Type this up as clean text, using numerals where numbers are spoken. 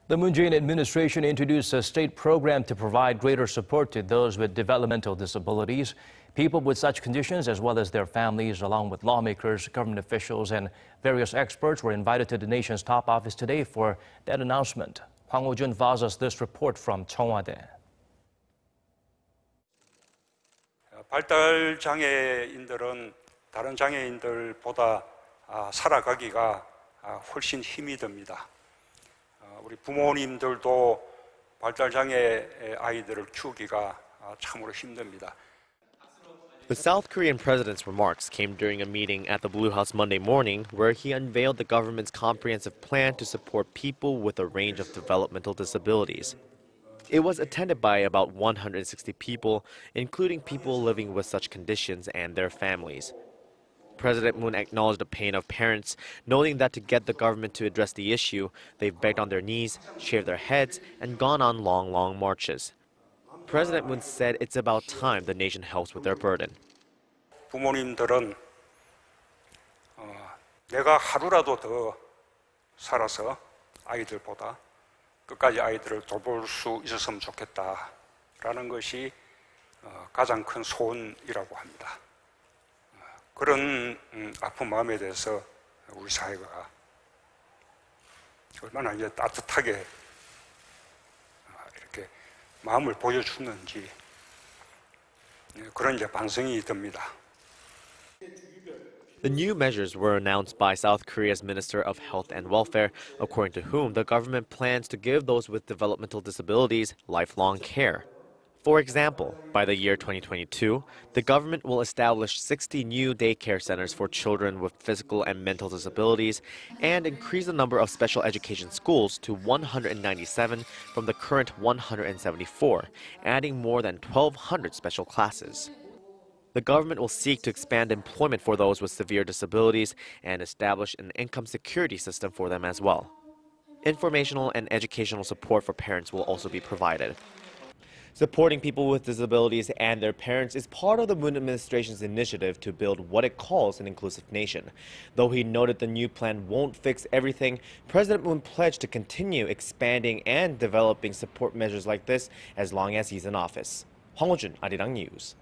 The Moon Jae-in administration introduced a state program to provide greater support to those with developmental disabilities. People with such conditions, as well as their families, along with lawmakers, government officials, and various experts, were invited to the nation's top office today for that announcement. Hwang Ho-jun files us this report from 청와대. 발달 장애인들은 다른 장애인들보다 살아가기가 훨씬 힘이 듭니다. 우리 부모님들도 발달 장애 아이들을 키우기가 참으로 힘듭니다. The South Korean president's remarks came during a meeting at the Blue House Monday morning where he unveiled the government's comprehensive plan to support people with a range of developmental disabilities. It was attended by about 160 people, including people living with such conditions and their families. President Moon acknowledged the pain of parents, noting that to get the government to address the issue, they've begged on their knees, shaved their heads, and gone on long marches. President Moon said it's about time the nation helps with their burden. 부모님들은 내가 하루라도 더 살아서 아이들보다 끝까지 아이들을 돌볼 수 있었으면 좋겠다라는 것이 가장 큰 소원이라고 합니다. 그런 아픈 마음에 대해서 우리 사회가 얼마나 이제 따뜻하게 이렇게 마음을 보여주는지 그런 이제 반성이 듭니다. The new measures were announced by South Korea's Minister of Health and Welfare, according to whom the government plans to give those with developmental disabilities lifelong care. For example, by the year 2022, the government will establish 60 new daycare centers for children with physical and mental disabilities and increase the number of special education schools to 197 from the current 174, adding more than 1,200 special classes. The government will seek to expand employment for those with severe disabilities and establish an income security system for them as well. Informational and educational support for parents will also be provided. Supporting people with disabilities and their parents is part of the Moon administration's initiative to build what it calls an inclusive nation. Though he noted the new plan won't fix everything, President Moon pledged to continue expanding and developing support measures like this as long as he's in office. Hwang Ho-jun, Arirang News.